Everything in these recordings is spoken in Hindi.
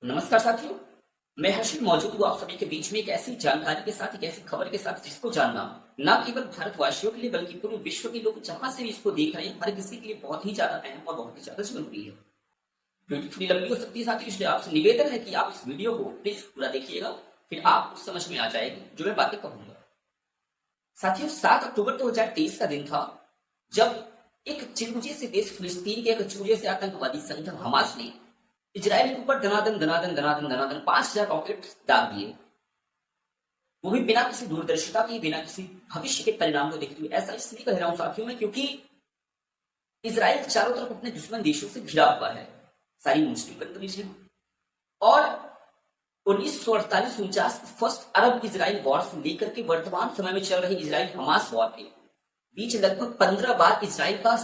नमस्कार साथियों, मैं हर्षित मौजूद हूँ आप सभी के बीच में एक ऐसी जानकारी के साथ, एक ऐसी खबर के साथ जिसको जानना न केवल भारतवासियों के लिए बल्कि पूरे विश्व के लोग जहां से भी इसको देख रहे हैं हर किसी के लिए बहुत ही ज्यादा अहम और बहुत ही ज्यादा जरूरी है। वीडियो थोड़ी लंबी हो सकती है साथियों, इसलिए आपसे निवेदन है कि आप इस वीडियो को प्लीज पूरा देखिएगा, फिर आपको समझ में आ जाएगी जो मैं बातें कहूंगा। साथियों, 7 अक्टूबर 2023 का दिन था जब एक चिरमुझे से देश फिलिस्तीन के एक चूजे से आतंकवादी संगठन हमास ने इजराइल के ऊपर दनादन दनादन दनादन दनादन 5,000 रॉकेट दाग दिए, वो भी बिना किसी दूरदर्शिता के, बिना किसी भविष्य के परिणाम को देखते हुए। ऐसा इसलिए कह रहा हूं साथियों में क्योंकि इजराइल चारों तरफ अपने दुश्मन देशों से घिरा हुआ है, सारी मुस्लिम कंट्रीज हैं, और 1948-49 फर्स्ट अरब इजराइल वॉर से लेकर के वर्तमान समय में चल रही इजराइल हमास वॉर के बीच लगभग 15 बार इजराइल का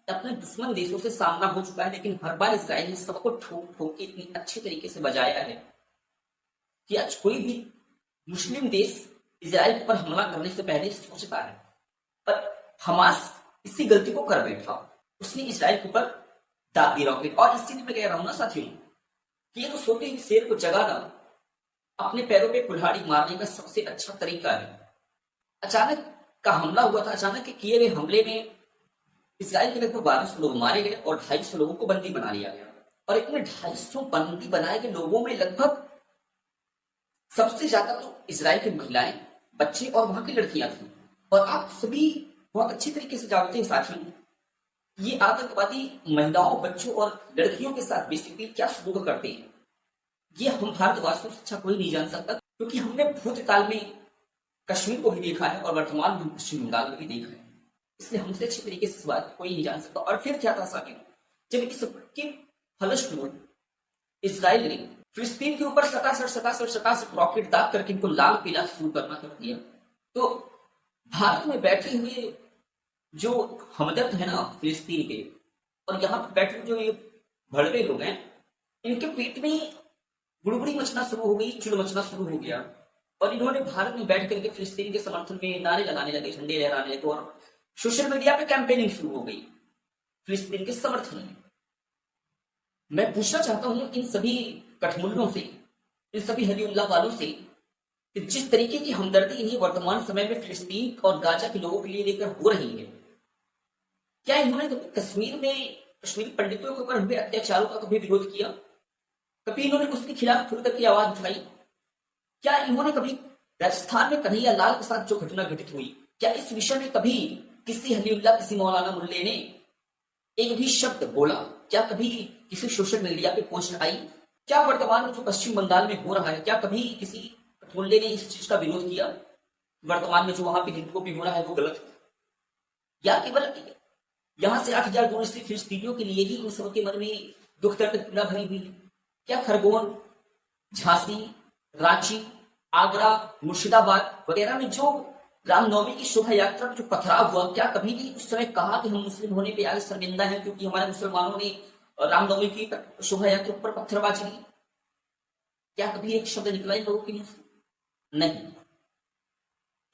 अपने दुश्मन देशों से सामना हो चुका है, लेकिन हर बार इजराइल ने सबको ठोक ठोक के इतनी अच्छे तरीके से बजाया है कि आज कोई भी मुस्लिम देश इजराइल पर हमला करने से पहले सोचता है, पर हमास इसी गलती को कर बैठा, उसने इजराइल के ऊपर दाग दी रॉकेट। और इसीलिए मैं कह रहा हूं ना साथियों कि ये तो सोते ही शेर को जगाना अपने पैरों पे कुल्हाड़ी मारने का सबसे अच्छा तरीका है। अचानक का हमला हुआ था, अचानक के किए गए हमले में इजराइल के लगभग 1200 लोग मारे गए और 250 लोगों को बंदी बना लिया गया। और इतने 250 बंदी बनाए गए लोगों में लगभग सबसे ज्यादा तो इजराइल की महिलाएं, बच्चे और वहां की लड़कियां थी। और आप सभी बहुत अच्छी तरीके से जानते हैं साथियों, ये आतंकवादी महिलाओं, बच्चों और लड़कियों के साथ बेसिकली क्या सलूक करते हैं, ये हम भारतवासियों से अच्छा कोई नहीं जान सकता, क्योंकि हमने भूतकाल में कश्मीर को भी देखा है और वर्तमान में पश्चिम बंगाल को भी देखा है, इसलिए हमसे अच्छी तरीके से इस बात कोई नहीं जान सकता। और फिर क्या था साथियों, जब इसके फलस्वरूप इजराइल ने फिलिस्तीन के ऊपर 67 रॉकेट दाग करके इनको लाल पीला शुरू करना कर दिया, तो भारत में बैठे हुए जो हमदर्द है ना फिलिस्तीन के, और यहाँ पर बैठे हुए जो ये भड़वे लोग हैं, इनके पेट में गुड़गुड़ी मचना शुरू हो गई, चिड़ मचना शुरू हो गया, और इन्होंने भारत में बैठ करके फिलिस्तीन के समर्थन में नारे लगाने लगे, झंडे लहराने लगे, और सोशल मीडिया पे कैंपेनिंग शुरू हो गई फिलिस्तीन के समर्थन में। मैं पूछना चाहता हूं इन सभी कठमुल्लों से, इन सभी हलीउल्लाह वालों से कि जिस तरीके की हमदर्दी इन्हें वर्तमान समय में फिलिस्तीन और गाजा के लोगों के लिए लेकर हो रही है, क्या इन्होंने कभी कश्मीर में कश्मीरी पंडितों के ऊपर हुए अत्याचारों का कभी विरोध किया? कभी इन्होंने उसके खिलाफ खुल करके आवाज उठाई? क्या इन्होंने कभी राजस्थान में कन्हैया लाल के साथ जो घटना घटित हुई, क्या इस विषय में कभी किसी हलीउल्लाह, किसी मौलाना मुल्ले ने एक भी शब्द बोला? क्या कभी किसी सोशल मीडिया पे पोस्ट आई? क्या वर्तमान में जो पश्चिम बंगाल में हो रहा है, क्या कभी किसी मुल्ले ने इस चीज का विरोध किया? वर्तमान में जो वहां पे हिंदुओं पे हो रहा है वो गलत है? या केवल यहां से 8,000 दूर स्थित फिलिस्तीनियों के लिए ही उन सबके मन में दुख दर्द पीड़ा भरी हुई? क्या खरगोन, झांसी, रांची, आगरा, मुर्शिदाबाद वगैरह में जो रामनवमी की शोभा यात्रा में जो पथराव हुआ, क्या कभी भी उस समय कहा कि हम मुस्लिम होने पे आज शर्मिंदा हैं क्योंकि हमारे मुसलमानों ने रामनवमी की शोभा यात्रा पर पत्थरबाजी की? क्या कभी एक शब्द निकला इन लोगों के मुंह से? नहीं।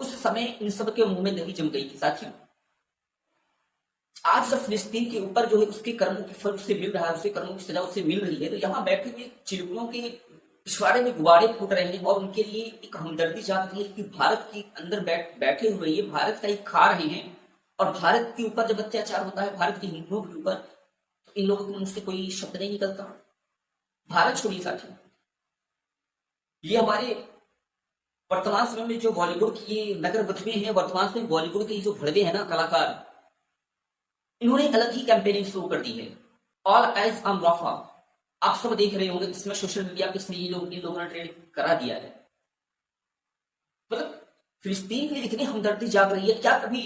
उस समय इन सब के मुंह में नहीं जम गई थी साथियों। आज जब फिलिस्तीन के ऊपर जो है उसके कर्मों के फल उससे मिल रहा है, उसके कर्मों की सजा उससे मिल रही है, तो यहाँ बैठे हुए चिड़ियों के पिछवाड़े में गुब्बारे फूट रहे हैं और उनके लिए एक हमदर्दी जाग रही है कि भारत के अंदर बैठे हुए ये भारत का ही खा रहे हैं, और भारत के ऊपर जब अत्याचार होता है भारत के हिंदुओं के ऊपर, तो इन लोगों के मुंह से कोई शब्द नहीं निकलता। भारत छोड़िए साथियों, ये हमारे वर्तमान समय में जो बॉलीवुड की नगर वधुएं हैं, वर्तमान में बॉलीवुड के जो भड़वे हैं ना कलाकार, इन्होंने अलग ही कैंपेनिंग शुरू कर दी है, ऑल आइज ऑन रफा। आप सब देख रहे होंगे, इसमें सोशल मीडिया पे इसमें इन लोगों ने ट्रेंड करा दिया है। मतलब फिलिस्तीन के लिए इतनी हमदर्दी जाग रही है, क्या कभी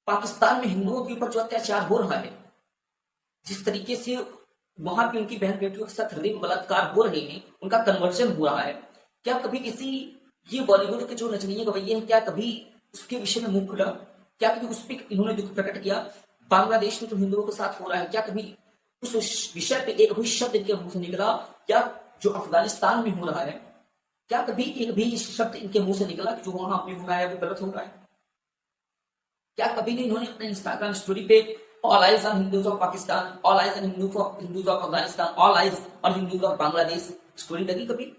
पाकिस्तान में हिंदुओं के ऊपर जो अत्याचार हो रहा है, जिस तरीके से वहां पे उनकी बहन बेटियों के साथ हृदय बलात्कार हो रहे हैं, उनका कन्वर्जन हो रहा है, क्या कभी किसी ये बॉलीवुड के जो नचनीय गवैये हैं, क्या कभी उसके विषय में मुंह खुला? क्या कभी उस पर इन्होंने दुख प्रकट किया? बांग्लादेश में जो हिंदुओं के साथ हो रहा है, क्या कभी उस विषय पे एक भी शब्द इनके मुंह से निकला? क्या जो अफगानिस्तान में हो रहा है, क्या कभी एक भी शब्द इनके मुंह से निकला कि जो वहां पे हो रहा है वो गलत हो रहा है? क्या कभी नहीं इन्होंने अपने इंस्टाग्राम स्टोरी पे all eyes on Hindus of Pakistan, all eyes on Hindus of Afghanistan, all eyes on Hindus of Bangladesh story लगी कभी?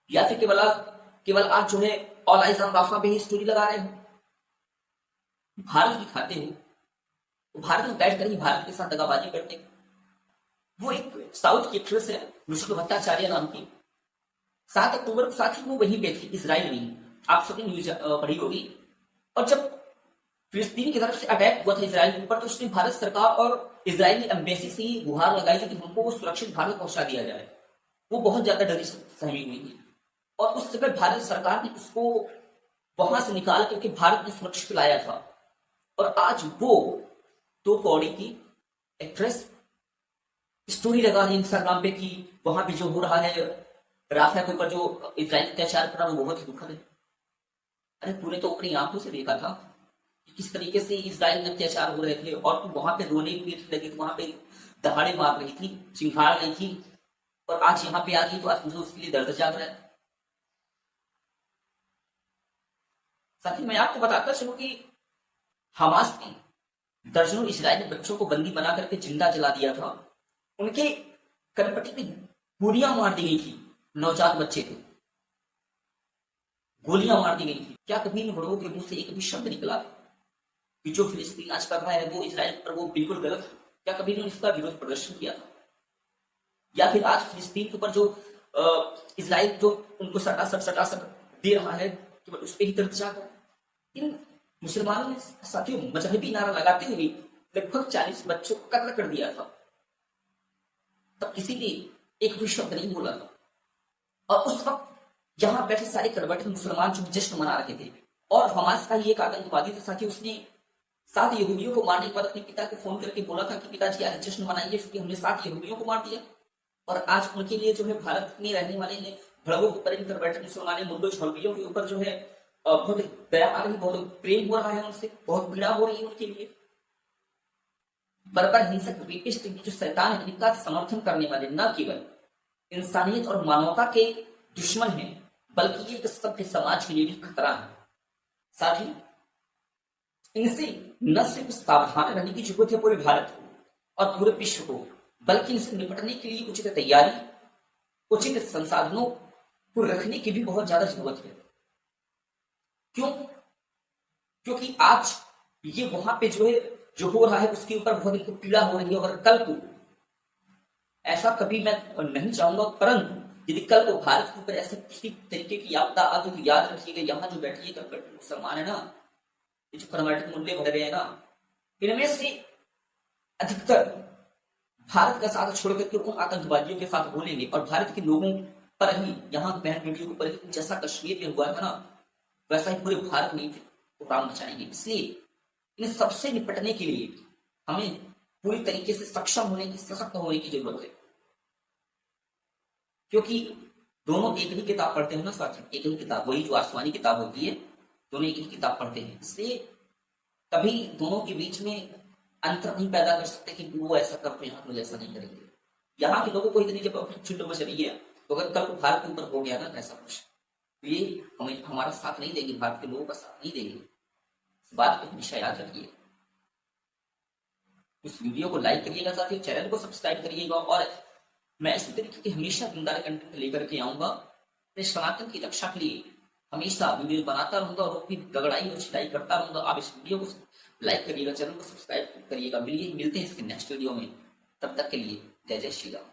या फिर केवल आज जो है ऑल आइज ऑन राफा पे ही स्टोरी लगा रहे हो? भारत दिखाते हो तो भारत में बैठ कर ही भारत के साथ दगाबाजी करते हैं। वो एक साउथ की एक्ट्रेस है नुसरत भट्टाचार्य नाम की, 7 अक्टूबर को साथ ही वो वहीं पे थी इसराइल में, आप सबने न्यूज पढ़ी होगी। और जब फिलिस्तीन की तरफ से अटैक हुआ था इसराइल के ऊपर तो उसने भारत सरकार और इजरायली एम्बेसी से ही गुहार लगाई थी कि हमको सुरक्षित भारत पहुंचा दिया जाए। वो बहुत ज्यादा डरी सहमी हुई थी और उस समय भारत सरकार ने उसको वहां से निकाल करके भारत में सुरक्षित लाया था। और आज वो 2 कौड़ी की एक्ट्रेस स्टोरी लगा रही इंस्टाग्राम पे कि वहां पे जो हो रहा है राफा के ऊपर जो इजराइल अत्याचार कर रहा है वो बहुत ही दुखद है। अरे तूने तो अपनी आंखों से देखा था कि किस तरीके से इजराइल में अत्याचार हो रहे थे और तू वहां पे रोने की लगी, वहां पे दहाड़े मार रही थी, चिंगाड़ रही थी, और आज यहाँ पे आ गई तो आज मुझे उसके लिए दर्द जाग रहा है। साथ ही मैं आपको बताता चलूं कि हमास ने दर्जनों इजरायली बच्चों को बंदी बना करके जिंदा जला दिया था। उनके कनपटी पे गोलियां मार दी गई थी, नवजात बच्चे थे, गोलियां मार दी गई थी। क्या कभी इन बड़ों के मुंह से एक भी शब्द निकला कि जो फिलिस्तीन आज कर रहा है वो इजराइल पर वो बिल्कुल गलत है? क्या कभी इन्होंने इसका विरोध प्रदर्शन किया था? या फिर आज फिलिस्तीन के ऊपर जो इजराइल जो उनको सटासट दे रहा है केवल उस पर ही दर्द जागा? इन मुसलमानों ने साथियों मजहबी नारा लगाते हुए लगभग 40 बच्चों को कत्ल कर दिया था, तब किसी ने एक भी शब्द नहीं बोला था। और उस वक्त यहाँ बैठे सारे कन्वर्टेड मुसलमान जो जश्न मना रहे थे, और हमास का ही एक आतंकवादी था साथी, उसने 7 यहूदियों को मारने के बाद अपने पिता को फोन करके बोला था कि पिताजी आज जश्न मनाइए क्योंकि हमने 7 यहूदियों को मार दिया। और आज उनके लिए जो है भारत में रहने वाले ने भड़वों के ऊपर कन्वर्टेड मुसलमान मुद्दों छलबियों के ऊपर जो है बहुत दया आ रही, बहुत प्रेम हो रहा है उनसे, बहुत पीड़ा हो रही है उनके लिए। बर्बर हिंसक रेपिस्ट जो शैतान है इनका समर्थन करने वाले न केवल इंसानियत और मानवता के दुश्मन हैं बल्कि ये एक सभ्य समाज के लिए भी खतरा है। साथ ही इनसे न सिर्फ सावधान रहने की जरूरत है पूरे भारत को और पूरे विश्व को, बल्कि इनसे निपटने के लिए उचित तैयारी, उचित संसाधनों को रखने की भी बहुत ज्यादा जरूरत है। क्यों? क्योंकि आज ये वहां पे जो है जो हो रहा है उसके ऊपर बहुत इनको पीड़ा हो रही है, और कल को ऐसा कभी मैं नहीं चाहूंगा, परंतु यदि कल को भारत के ऊपर ऐसे किसी तरीके की आपदा आ गई तो याद रखिएगा यहाँ जो बैठिए मुसलमान है ना, ये जो कर्नाटक मुंडे भरे हैं ना, इनमें से अधिकतर भारत का साथ छोड़ करके उन आतंकवादियों के साथ बोलेंगे और भारत के लोगों पर ही, यहाँ बहन बेटियों के ऊपर ही जैसा कश्मीर में हुआ था ना वैसा ही पूरे भारत में काम मचाएंगे। इसलिए इन सबसे निपटने के लिए हमें पूरी तरीके से सक्षम होने की, सशक्त होने की जरूरत है। क्योंकि दोनों एक ही किताब पढ़ते हैं ना साथियों, एक ही किताब, वही जो आसमानी किताब होती है, दोनों एक ही किताब पढ़ते हैं। इसलिए कभी दोनों के बीच में अंतर नहीं पैदा कर सकते कि वो ऐसा करते हैं लोग ऐसा नहीं करेंगे। यहाँ के लोगों को इतनी जब चुट मच रही है तो अगर कल को भारत के ऊपर हो गया ना ऐसा कुछ, तो ये हमें हमारा साथ नहीं देंगे, भारत के लोगों का साथ नहीं देंगे। इस बात को हमेशा याद रखिए। इस वीडियो को लाइक करिएगा साथियों, चैनल को सब्सक्राइब करिएगा, और मैं इसी तरीके की हमेशा जिम्मेदार कंटेंट लेकर के आऊंगा। मैं सनातन की रक्षा के लिए हमेशा वीडियो बनाता रहूंगा और भी दगड़ाई और छिड़ाई करता रहूंगा। आप इस वीडियो को लाइक करिएगा, चैनल को सब्सक्राइब करिएगा। मिलते हैं इसके नेक्स्ट वीडियो में, तब तक के लिए जय जय श्री राम।